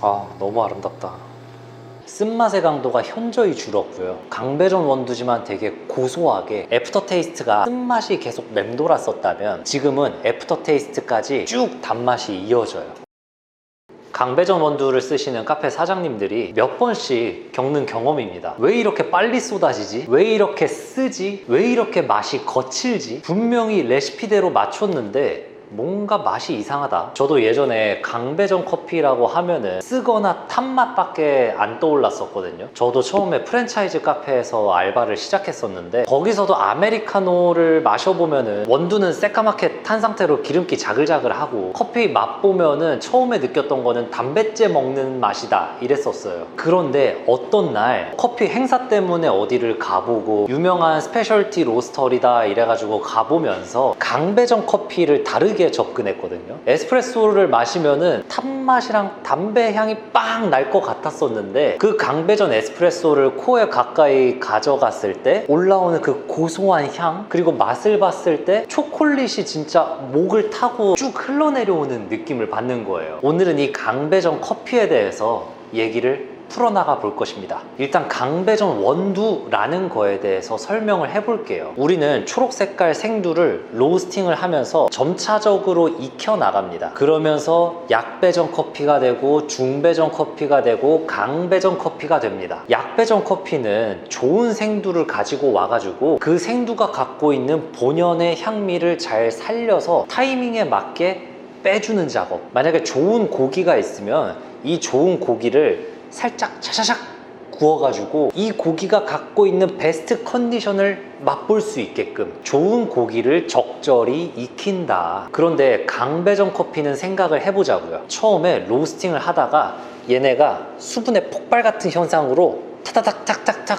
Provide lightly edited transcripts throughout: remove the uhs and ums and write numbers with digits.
너무 아름답다. 쓴맛의 강도가 현저히 줄었고요. 강배전 원두지만 되게 고소하게 애프터 테이스트가 쓴맛이 계속 맴돌았었다면 지금은 애프터 테이스트까지 쭉 단맛이 이어져요. 강배전 원두를 쓰시는 카페 사장님들이 몇 번씩 겪는 경험입니다. 왜 이렇게 빨리 쏟아지지? 왜 이렇게 쓰지? 왜 이렇게 맛이 거칠지? 분명히 레시피대로 맞췄는데 뭔가 맛이 이상하다. 저도 예전에 강배전 커피라고 하면은 쓰거나 탄 맛밖에 안 떠올랐었거든요. 저도 처음에 프랜차이즈 카페에서 알바를 시작했었는데 거기서도 아메리카노를 마셔보면은 원두는 새까맣게 탄 상태로 기름기 자글자글하고 커피 맛 보면은 처음에 느꼈던 거는 담뱃재 먹는 맛이다 이랬었어요. 그런데 어떤 날 커피 행사 때문에 어디를 가보고 유명한 스페셜티 로스터리다 이래가지고 가보면서 강배전 커피를 다르게 접근했거든요. 에스프레소를 마시면은 탄맛이랑 담배 향이 빵 날 것 같았었는데 그 강배전 에스프레소를 코에 가까이 가져갔을 때 올라오는 그 고소한 향 그리고 맛을 봤을 때 초콜릿이 진짜 목을 타고 쭉 흘러내려오는 느낌을 받는 거예요. 오늘은 이 강배전 커피에 대해서 얘기를 풀어나가 볼 것입니다. 일단 강배전 원두라는 거에 대해서 설명을 해볼게요. 우리는 초록 색깔 생두를 로스팅을 하면서 점차적으로 익혀 나갑니다. 그러면서 약배전 커피가 되고 중배전 커피가 되고 강배전 커피가 됩니다. 약배전 커피는 좋은 생두를 가지고 와가지고 그 생두가 갖고 있는 본연의 향미를 잘 살려서 타이밍에 맞게 빼주는 작업. 만약에 좋은 고기가 있으면 이 좋은 고기를 살짝 샤샤샥 구워가지고 이 고기가 갖고 있는 베스트 컨디션을 맛볼 수 있게끔 좋은 고기를 적절히 익힌다. 그런데 강배전 커피는 생각을 해보자고요. 처음에 로스팅을 하다가 얘네가 수분의 폭발 같은 현상으로 타다닥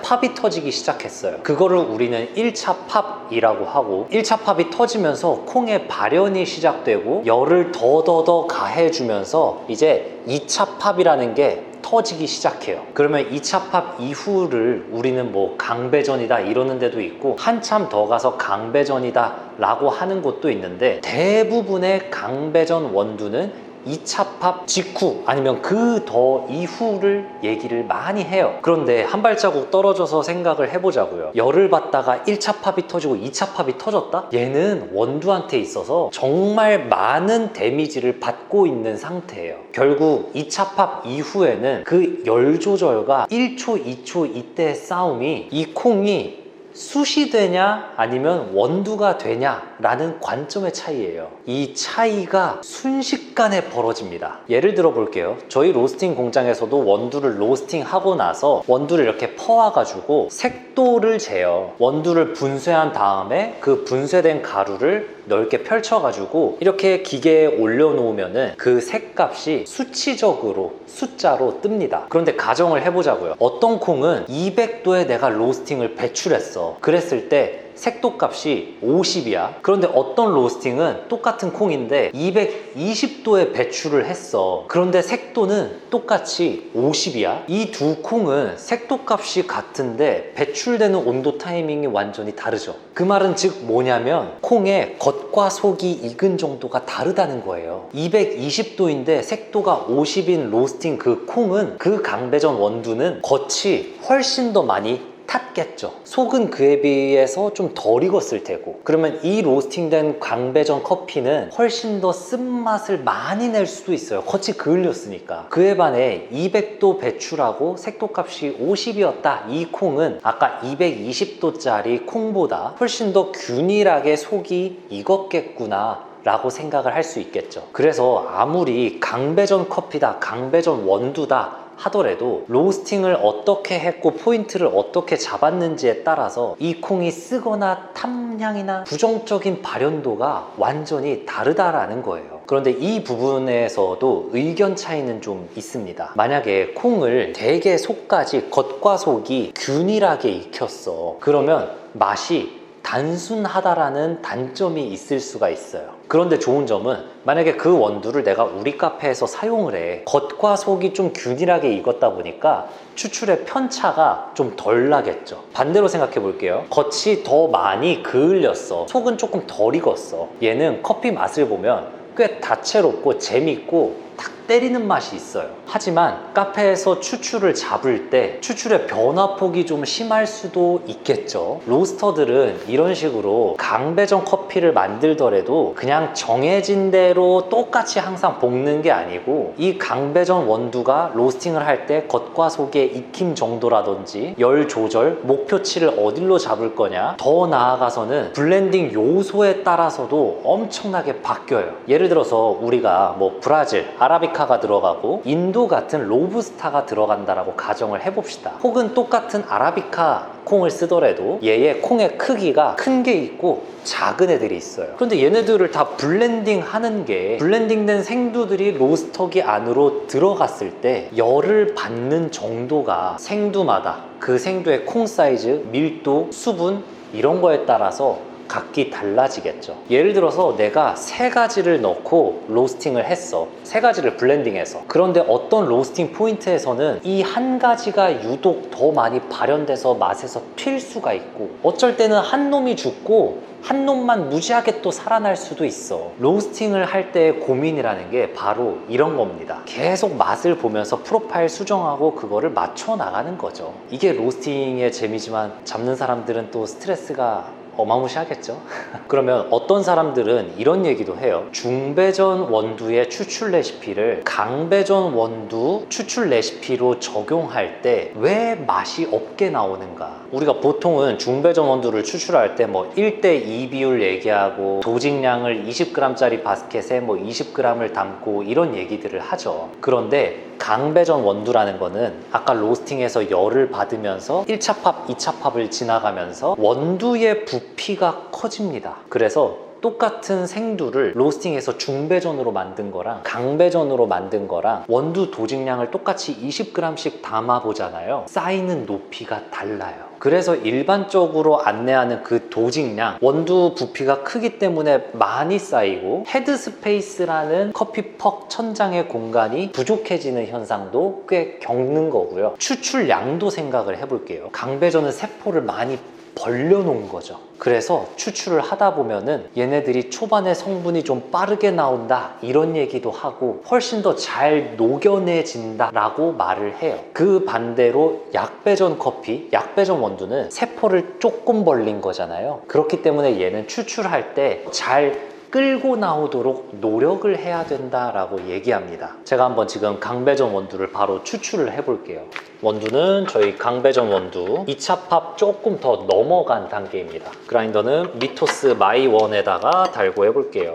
팝이 터지기 시작했어요. 그거를 우리는 1차 팝이라고 하고 1차 팝이 터지면서 콩의 발연이 시작되고 열을 더더더 가해주면서 이제 2차 팝이라는 게 터지기 시작해요. 그러면 2차 팝 이후를 우리는 뭐 강배전이다 이러는 데도 있고 한참 더 가서 강배전이다 라고 하는 곳도 있는데 대부분의 강배전 원두는 2차 팝 직후 아니면 그 더 이후를 얘기를 많이 해요. 그런데 한 발자국 떨어져서 생각을 해보자고요. 열을 받다가 1차 팝이 터지고 2차 팝이 터졌다? 얘는 원두한테 있어서 정말 많은 데미지를 받고 있는 상태예요. 결국 2차 팝 이후에는 그 열 조절과 1초, 2초 이때의 싸움이 이 콩이 숯이 되냐 아니면 원두가 되냐 라는 관점의 차이예요. 이 차이가 순식간에 벌어집니다. 예를 들어 볼게요. 저희 로스팅 공장에서도 원두를 로스팅 하고 나서 원두를 이렇게 퍼와 가지고 색도를 재요. 원두를 분쇄한 다음에 그 분쇄된 가루를 넓게 펼쳐 가지고 이렇게 기계에 올려놓으면은 그 색값이 수치적으로 숫자로 뜹니다. 그런데 가정을 해보자고요. 어떤 콩은 200도에 내가 로스팅을 배출했어. 그랬을 때 색도 값이 50이야. 그런데 어떤 로스팅은 똑같은 콩인데 220도에 배출을 했어. 그런데 색도는 똑같이 50이야. 이 두 콩은 색도 값이 같은데 배출되는 온도 타이밍이 완전히 다르죠. 그 말은 즉 뭐냐면 콩의 겉과 속이 익은 정도가 다르다는 거예요. 220도인데 색도가 50인 로스팅 그 콩은 그 강배전 원두는 겉이 훨씬 더 많이 탔겠죠. 속은 그에 비해서 좀 덜 익었을 테고 그러면 이 로스팅된 강배전 커피는 훨씬 더 쓴맛을 많이 낼 수도 있어요. 겉이 그을렸으니까. 그에 반해 200도 배출하고 색도값이 50이었다 이 콩은 아까 220도짜리 콩보다 훨씬 더 균일하게 속이 익었겠구나 라고 생각을 할 수 있겠죠. 그래서 아무리 강배전 커피다 강배전 원두다 하더라도 로스팅을 어떻게 했고 포인트를 어떻게 잡았는지에 따라서 이 콩이 쓰거나 탐향이나 부정적인 발연도가 완전히 다르다라는 거예요. 그런데 이 부분에서도 의견 차이는 좀 있습니다. 만약에 콩을 되게 속까지 겉과 속이 균일하게 익혔어. 그러면 맛이 단순하다라는 단점이 있을 수가 있어요. 그런데 좋은 점은 만약에 그 원두를 내가 우리 카페에서 사용을 해. 겉과 속이 좀 균일하게 익었다 보니까 추출의 편차가 좀 덜 나겠죠. 반대로 생각해 볼게요. 겉이 더 많이 그을렸어. 속은 조금 덜 익었어. 얘는 커피 맛을 보면 꽤 다채롭고 재밌고 탁 때리는 맛이 있어요. 하지만 카페에서 추출을 잡을 때 추출의 변화폭이 좀 심할 수도 있겠죠. 로스터들은 이런 식으로 강배전 커피를 만들더라도 그냥 정해진 대로 똑같이 항상 볶는 게 아니고 이 강배전 원두가 로스팅을 할 때 겉과 속의 익힘 정도라든지 열 조절, 목표치를 어디로 잡을 거냐, 더 나아가서는 블렌딩 요소에 따라서도 엄청나게 바뀌어요. 예를 들어서 우리가 뭐 브라질, 아라비카가 들어가고 인도 같은 로부스타가 들어간다라고 가정을 해봅시다. 혹은 똑같은 아라비카 콩을 쓰더라도 얘의 콩의 크기가 큰 게 있고 작은 애들이 있어요. 그런데 얘네들을 다 블렌딩 하는 게 블렌딩된 생두들이 로스터기 안으로 들어갔을 때 열을 받는 정도가 생두마다 그 생두의 콩 사이즈, 밀도, 수분 이런 거에 따라서 각기 달라지겠죠. 예를 들어서 내가 3가지를 넣고 로스팅을 했어. 3가지를 블렌딩해서. 그런데 어떤 로스팅 포인트에서는 이 한 가지가 유독 더 많이 발현돼서 맛에서 튈 수가 있고, 어쩔 때는 한 놈이 죽고 한 놈만 무지하게 또 살아날 수도 있어. 로스팅을 할 때의 고민이라는 게 바로 이런 겁니다. 계속 맛을 보면서 프로파일 수정하고 그거를 맞춰 나가는 거죠. 이게 로스팅의 재미지만 잡는 사람들은 또 스트레스가 어마무시하겠죠. 그러면 어떤 사람들은 이런 얘기도 해요. 중배전 원두의 추출 레시피를 강배전 원두 추출 레시피로 적용할 때 왜 맛이 없게 나오는가. 우리가 보통은 중배전 원두를 추출할 때 뭐 1대2 비율 얘기하고 도직량을 20g짜리 바스켓에 뭐 20g을 담고 이런 얘기들을 하죠. 그런데 강배전 원두라는 거는 아까 로스팅에서 열을 받으면서 1차 팝, 2차 팝을 지나가면서 원두의 부피가 커집니다. 그래서 똑같은 생두를 로스팅해서 중배전으로 만든 거랑 강배전으로 만든 거랑 원두 도직량을 똑같이 20g씩 담아 보잖아요. 쌓이는 높이가 달라요. 그래서 일반적으로 안내하는 그 도직량, 원두 부피가 크기 때문에 많이 쌓이고 헤드 스페이스라는 커피 퍽 천장의 공간이 부족해지는 현상도 꽤 겪는 거고요. 추출량도 생각을 해볼게요. 강배전은 세포를 많이 벌려놓은 거죠. 그래서 추출을 하다 보면은 얘네들이 초반에 성분이 좀 빠르게 나온다 이런 얘기도 하고 훨씬 더 잘 녹여내진다 라고 말을 해요. 그 반대로 약배전 커피, 약배전 원두는 세포를 조금 벌린 거잖아요. 그렇기 때문에 얘는 추출할 때 잘 끌고 나오도록 노력을 해야 된다라고 얘기합니다. 제가 한번 지금 강배전 원두를 바로 추출을 해볼게요. 원두는 저희 강배전 원두 2차 팝 조금 더 넘어간 단계입니다. 그라인더는 미토스 마이1에다가 달고 해볼게요.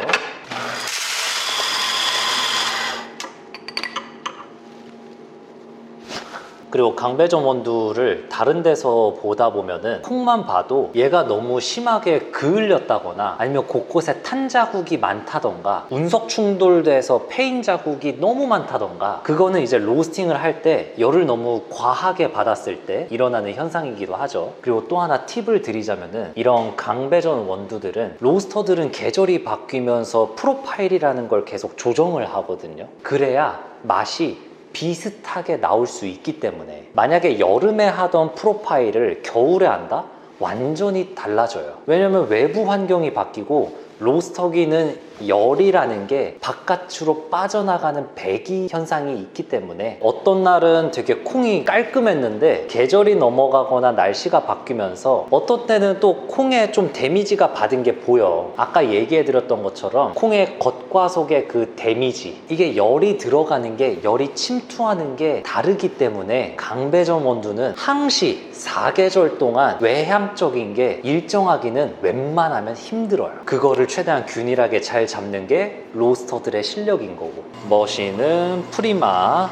그리고 강배전 원두를 다른 데서 보다 보면은 콩만 봐도 얘가 너무 심하게 그을렸다거나 아니면 곳곳에 탄 자국이 많다던가 운석 충돌돼서 패인 자국이 너무 많다던가, 그거는 이제 로스팅을 할 때 열을 너무 과하게 받았을 때 일어나는 현상이기도 하죠. 그리고 또 하나 팁을 드리자면은 이런 강배전 원두들은 로스터들은 계절이 바뀌면서 프로파일이라는 걸 계속 조정을 하거든요. 그래야 맛이 비슷하게 나올 수 있기 때문에 만약에 여름에 하던 프로파일을 겨울에 한다? 완전히 달라져요. 왜냐면 외부 환경이 바뀌고 로스터기는 열이라는 게 바깥으로 빠져나가는 배기 현상이 있기 때문에 어떤 날은 되게 콩이 깔끔했는데 계절이 넘어가거나 날씨가 바뀌면서 어떤 때는 또 콩에 좀 데미지가 받은 게 보여. 아까 얘기해드렸던 것처럼 콩의 겉과 속의 그 데미지, 이게 열이 들어가는 게, 열이 침투하는 게 다르기 때문에 강배전 원두는 항시 4계절 동안 외향적인 게 일정하기는 웬만하면 힘들어요. 그거를 최대한 균일하게 잘 잡는 게 로스터들의 실력인 거고. 머신은 프리마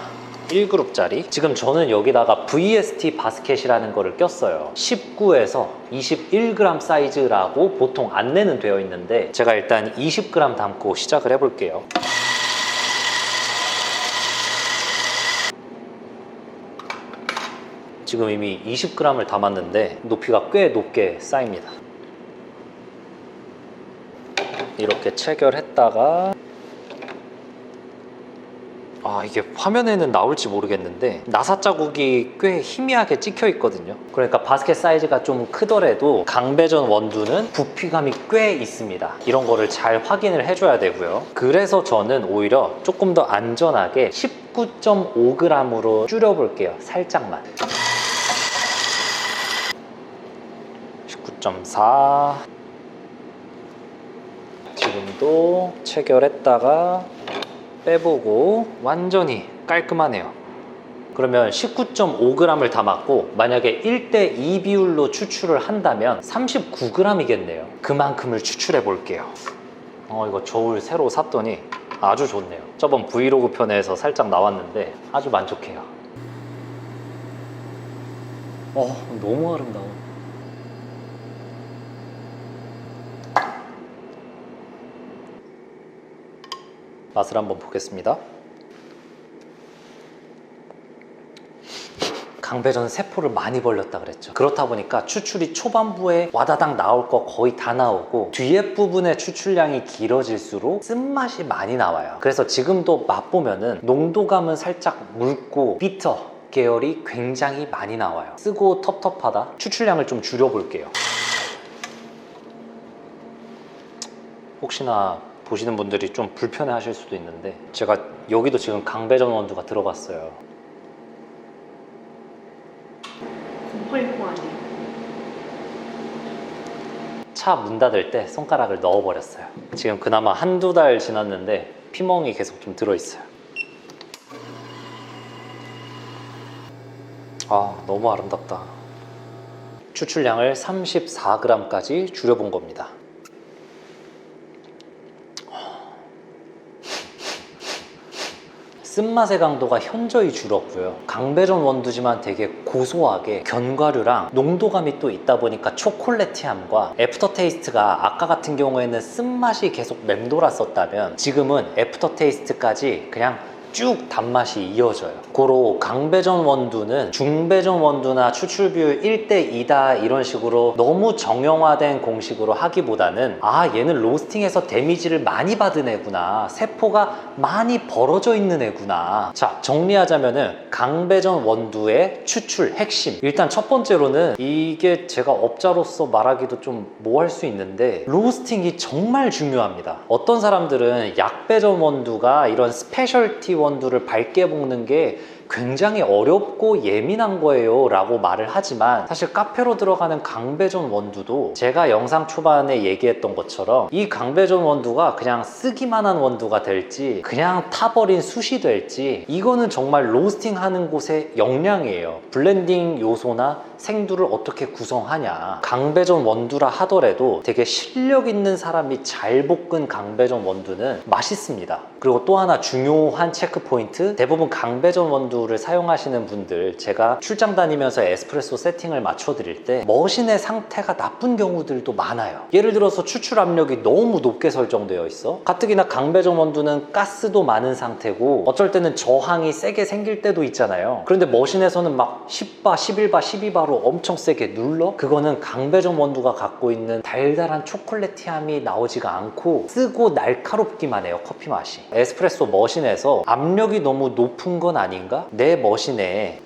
1그룹짜리. 지금 저는 여기다가 VST 바스켓이라는 거를 꼈어요. 19에서 21g 사이즈라고 보통 안내는 되어 있는데 제가 일단 20g 담고 시작을 해볼게요. 지금 이미 20g을 담았는데 높이가 꽤 높게 쌓입니다. 이렇게 체결했다가 이게 화면에는 나올지 모르겠는데 나사 자국이 꽤 희미하게 찍혀 있거든요. 그러니까 바스켓 사이즈가 좀 크더라도 강배전 원두는 부피감이 꽤 있습니다. 이런 거를 잘 확인을 해줘야 되고요. 그래서 저는 오히려 조금 더 안전하게 19.5g으로 줄여볼게요. 살짝만. 19.4. 지금도 체결했다가 빼보고 완전히 깔끔하네요. 그러면 19.5g을 담았고 만약에 1대2 비율로 추출을 한다면 39g이겠네요. 그만큼을 추출해 볼게요. 이거 저울 새로 샀더니 아주 좋네요. 저번 브이로그 편에서 살짝 나왔는데 아주 만족해요. 너무 아름다워. 맛을 한번 보겠습니다. 강배전은 세포를 많이 벌렸다 그랬죠. 그렇다 보니까 추출이 초반부에 와다닥 나올 거 거의 다 나오고 뒤에 부분의 추출량이 길어질수록 쓴맛이 많이 나와요. 그래서 지금도 맛보면은 농도감은 살짝 묽고 비터 계열이 굉장히 많이 나와요. 쓰고 텁텁하다. 추출량을 좀 줄여볼게요. 혹시나 보시는 분들이 좀 불편해 하실 수도 있는데 제가 여기도 지금 강배전 원두가 들어갔어요. 공포일보 아니에요? 차 문 닫을 때 손가락을 넣어버렸어요. 지금 그나마 한두 달 지났는데 피멍이 계속 좀 들어있어요. 너무 아름답다. 추출량을 34g까지 줄여본 겁니다. 쓴맛의 강도가 현저히 줄었고요. 강배전 원두지만 되게 고소하게 견과류랑 농도감이 또 있다 보니까 초콜릿티함과 애프터 테이스트가 아까 같은 경우에는 쓴맛이 계속 맴돌았었다면 지금은 애프터 테이스트까지 그냥 쭉 단맛이 이어져요. 고로 강배전 원두는 중배전 원두나 추출 비율 1대2다 이런 식으로 너무 정형화된 공식으로 하기보다는 얘는 로스팅에서 데미지를 많이 받은 애구나, 세포가 많이 벌어져 있는 애구나. 자, 정리하자면은 강배전 원두의 추출 핵심, 일단 첫 번째로는 이게 제가 업자로서 말하기도 좀 뭐 할 수 있는데 로스팅이 정말 중요합니다. 어떤 사람들은 약배전 원두가 이런 스페셜티 원두를 밝게 볶는 게 굉장히 어렵고 예민한 거예요 라고 말을 하지만 사실 카페로 들어가는 강배전 원두도 제가 영상 초반에 얘기했던 것처럼 이 강배전 원두가 그냥 쓰기만 한 원두가 될지 그냥 타버린 숯이 될지 이거는 정말 로스팅 하는 곳의 역량이에요. 블렌딩 요소나 생두를 어떻게 구성하냐. 강배전 원두라 하더라도 되게 실력 있는 사람이 잘 볶은 강배전 원두는 맛있습니다. 그리고 또 하나 중요한 체크 포인트, 대부분 강배전 원두를 사용하시는 분들 제가 출장 다니면서 에스프레소 세팅을 맞춰 드릴 때 머신의 상태가 나쁜 경우들도 많아요. 예를 들어서 추출 압력이 너무 높게 설정되어 있어. 가뜩이나 강배전 원두는 가스도 많은 상태고 어쩔 때는 저항이 세게 생길 때도 있잖아요. 그런데 머신에서는 막 10바, 11바, 12바로 엄청 세게 눌러? 그거는 강배전 원두가 갖고 있는 달달한 초콜릿티함이 나오지가 않고 쓰고 날카롭기만 해요. 커피 맛이. 에스프레소 머신에서 압력이 너무 높은 건 아닌가? 내 머신에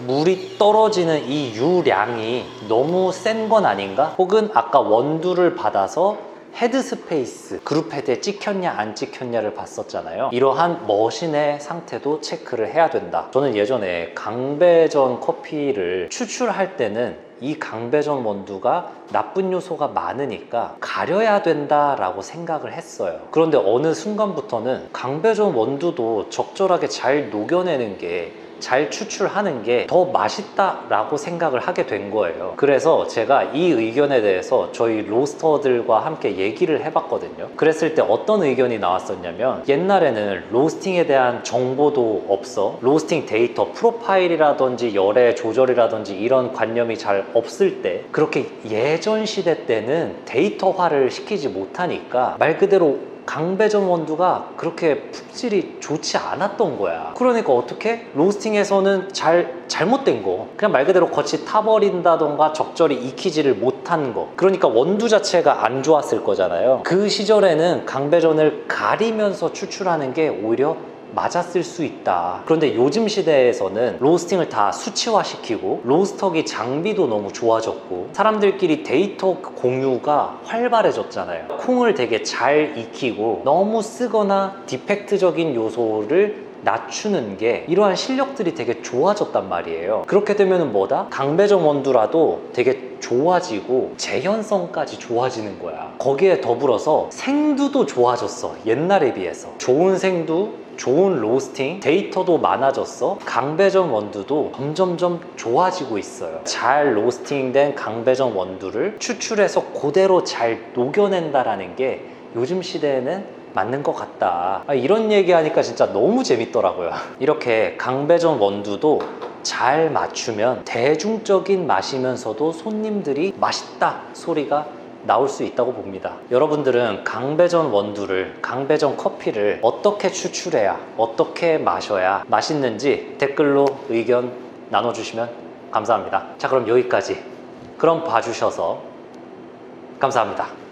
물이 떨어지는 이 유량이 너무 센 건 아닌가? 혹은 아까 원두를 받아서 헤드스페이스, 그룹 헤드에 찍혔냐 안 찍혔냐를 봤었잖아요. 이러한 머신의 상태도 체크를 해야 된다. 저는 예전에 강배전 커피를 추출할 때는 이 강배전 원두가 나쁜 요소가 많으니까 가려야 된다라고 생각을 했어요. 그런데 어느 순간부터는 강배전 원두도 적절하게 잘 녹여내는 게, 잘 추출하는 게 더 맛있다라고 생각을 하게 된 거예요. 그래서 제가 이 의견에 대해서 저희 로스터들과 함께 얘기를 해봤거든요. 그랬을 때 어떤 의견이 나왔었냐면, 옛날에는 로스팅에 대한 정보도 없어, 로스팅 데이터 프로파일이라든지 열의 조절이라든지 이런 관념이 잘 없을 때, 그렇게 예전 시대 때는 데이터화를 시키지 못하니까 말 그대로 강배전 원두가 그렇게 품질이 좋지 않았던 거야. 그러니까 어떻게? 로스팅에서는 잘못된 거, 그냥 말 그대로 겉이 타버린다던가 적절히 익히지를 못한 거, 그러니까 원두 자체가 안 좋았을 거잖아요. 그 시절에는 강배전을 가리면서 추출하는 게 오히려 맞았을 수 있다. 그런데 요즘 시대에서는 로스팅을 다 수치화시키고 로스터기 장비도 너무 좋아졌고 사람들끼리 데이터 공유가 활발해졌잖아요. 콩을 되게 잘 익히고 너무 쓰거나 디펙트적인 요소를 낮추는 게 이러한 실력들이 되게 좋아졌단 말이에요. 그렇게 되면 뭐다? 강배전 원두라도 되게 좋아지고 재현성까지 좋아지는 거야. 거기에 더불어서 생두도 좋아졌어. 옛날에 비해서 좋은 생두, 좋은 로스팅, 데이터도 많아졌어. 강배전 원두도 점점점 좋아지고 있어요. 잘 로스팅된 강배전 원두를 추출해서 그대로 잘 녹여낸다라는 게 요즘 시대에는 맞는 것 같다. 이런 얘기하니까 진짜 너무 재밌더라고요. 이렇게 강배전 원두도 잘 맞추면 대중적인 맛이면서도 손님들이 맛있다 소리가 나올 수 있다고 봅니다. 여러분들은 강배전 원두를, 강배전 커피를 어떻게 추출해야, 어떻게 마셔야 맛있는지 댓글로 의견 나눠주시면 감사합니다. 자, 그럼 여기까지. 그럼 봐주셔서 감사합니다.